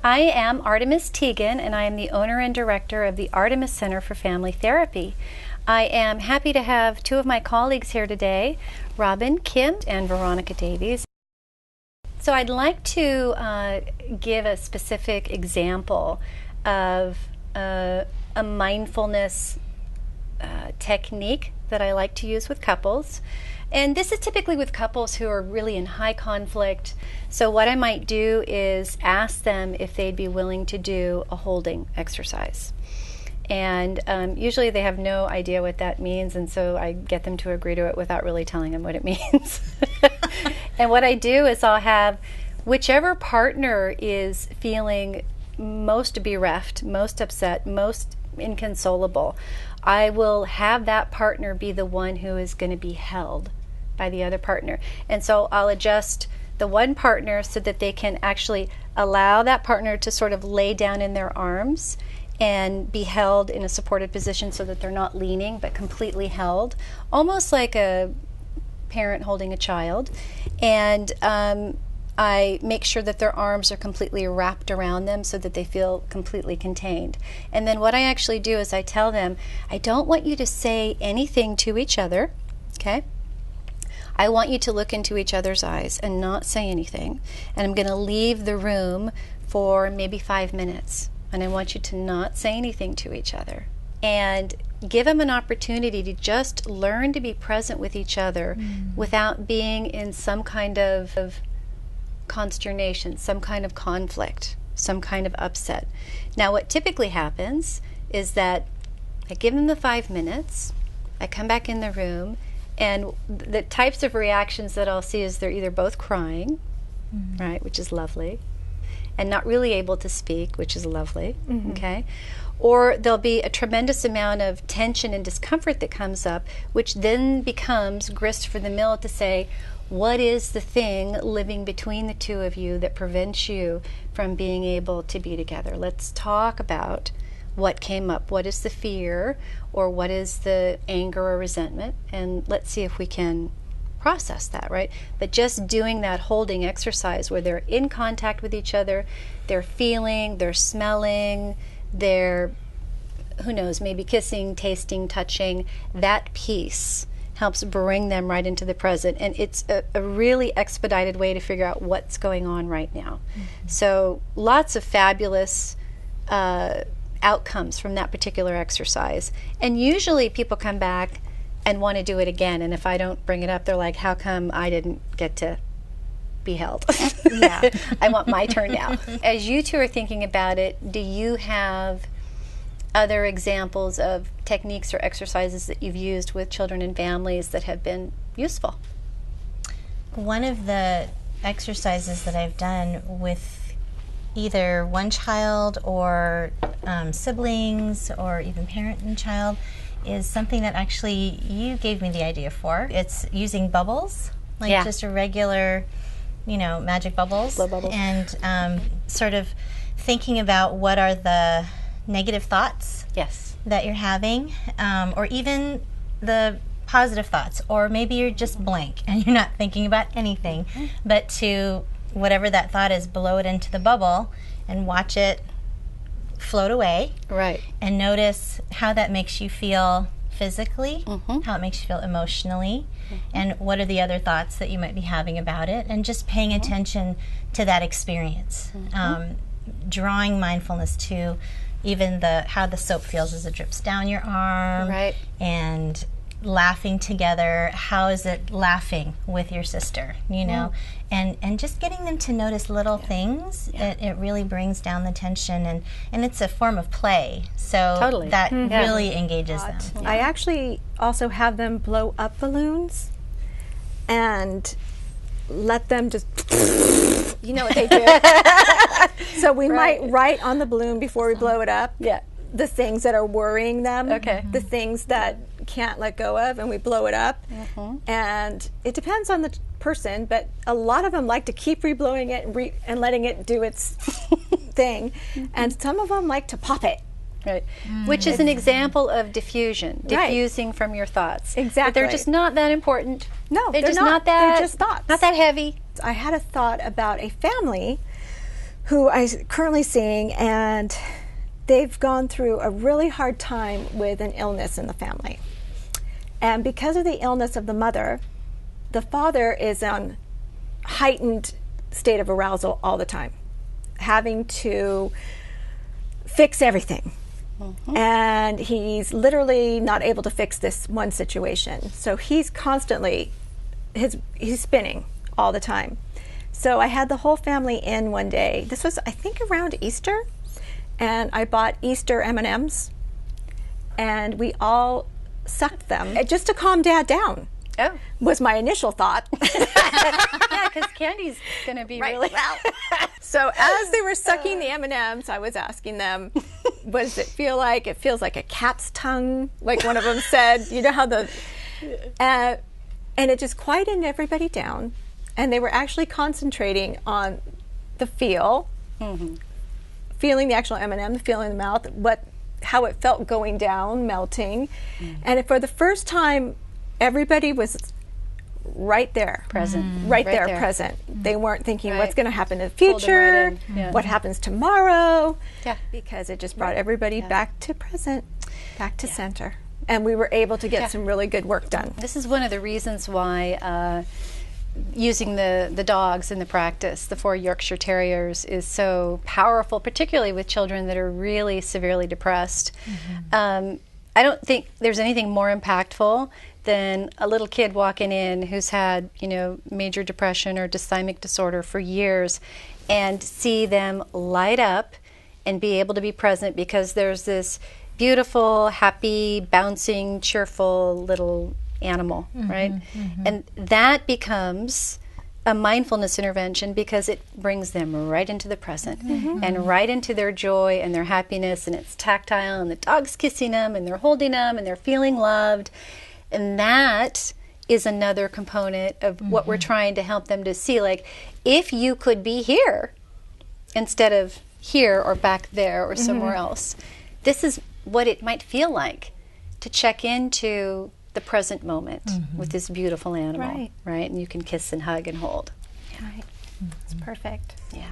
I am Artemis Teagan, and I am the owner and director of the Artemis Center for Family Therapy. I am happy to have two of my colleagues here today, Robin Kim and Veronica Davies. So I'd like to give a specific example of a mindfulness technique that I like to use with couples. And this is typically with couples who are really in high conflict. So what I might do is ask them if they'd be willing to do a holding exercise. And usually they have no idea what that means, and so I get them to agree to it without really telling them what it means. And what I do is I'll have whichever partner is feeling most bereft, most upset, most inconsolable, I will have that partner be the one who is going to be held by the other partner. And so I'll adjust the one partner so that they can actually allow that partner to sort of lay down in their arms and be held in a supported position so that they're not leaning but completely held, almost like a parent holding a child. And I make sure that their arms are completely wrapped around them so that they feel completely contained. And then what I actually do is I tell them, I don't want you to say anything to each other, okay? I want you to look into each other's eyes and not say anything. And I'm going to leave the room for maybe 5 minutes. And I want you to not say anything to each other. And give them an opportunity to just learn to be present with each other without being in some kind of consternation, some kind of conflict, some kind of upset. Now what typically happens is that I give them the 5 minutes, I come back in the room, and the types of reactions that I'll see is they're either both crying, right, which is lovely, and not really able to speak, which is lovely, okay? Or there'll be a tremendous amount of tension and discomfort that comes up, which then becomes grist for the mill to say, what is the thing living between the two of you that prevents you from being able to be together? Let's talk about what came up. What is the fear, or what is the anger or resentment? And let's see if we can process that, right? But just doing that holding exercise where they're in contact with each other, they're feeling, they're smelling, they're, who knows, maybe kissing, tasting, touching, that piece helps bring them right into the present. And it's a really expedited way to figure out what's going on right now. So lots of fabulous outcomes from that particular exercise. And usually people come back and want to do it again. And if I don't bring it up, they're like, how come I didn't get to be held? Yeah, I want my turn now. As you two are thinking about it, do you have other examples of techniques or exercises that you've used with children and families that have been useful? One of the exercises that I've done with either one child or siblings or even parent and child is something that actually you gave me the idea for. It's using bubbles, like just a regular, magic bubbles. Blow bubbles. And sort of thinking about what are the negative thoughts that you're having, or even the positive thoughts, or maybe you're just blank and you're not thinking about anything, but to whatever that thought is, blow it into the bubble and watch it float away. Right. And notice how that makes you feel physically, how it makes you feel emotionally, and what are the other thoughts that you might be having about it, and just paying attention to that experience. Drawing mindfulness to even how the soap feels as it drips down your arm, and laughing together. How is it laughing with your sister, and just getting them to notice little things. It really brings down the tension, and it's a form of play, so that really engages them. I actually also have them blow up balloons and let them just you know what they do. So we might write on the balloon before we blow it up the things that are worrying them, the things that can't let go of, and we blow it up. And it depends on the person, but a lot of them like to keep reblowing it and letting it do its thing, and some of them like to pop it. Right, which is an example of diffusion, diffusing from your thoughts. Exactly. But they're just not that important. No, they're just not that, they're just thoughts. Not that heavy. I had a thought about a family who I'm currently seeing, and they've gone through a really hard time with an illness in the family. And because of the illness of the mother, the father is on heightened state of arousal all the time, having to fix everything. And he's literally not able to fix this one situation. So he's constantly, he's spinning all the time. So I had the whole family in one day. This was, I think, around Easter. And I bought Easter M&Ms. And we all sucked them just to calm Dad down. Oh. Was my initial thought. Yeah, because candy's going to be really loud. So as they were sucking the M&Ms, I was asking them, what does it feel like? It feels like a cat's tongue, like one of them said. You know how the... and it just quieted everybody down. And they were actually concentrating on the feel, feeling the actual M&M, the feel in the mouth, how it felt going down, melting. And for the first time, everybody was right there. Present. Right there, present. They weren't thinking what's going to happen in the future, what happens tomorrow, because it just brought everybody back to present, back to center. And we were able to get some really good work done. This is one of the reasons why using the dogs in the practice, the 4 Yorkshire Terriers, is so powerful, particularly with children that are really severely depressed. I don't think there's anything more impactful than a little kid walking in who's had, major depression or dysthymic disorder for years, and see them light up and be able to be present because there's this beautiful, happy, bouncing, cheerful little animal, right? And that becomes a mindfulness intervention because it brings them right into the present and right into their joy and their happiness, and it's tactile, and the dog's kissing them and they're holding them and they're feeling loved. And that is another component of what we're trying to help them to see. Like, if you could be here instead of here or back there or somewhere else, this is what it might feel like to check into the present moment with this beautiful animal, right? And you can kiss and hug and hold. Right. It's perfect. Yeah.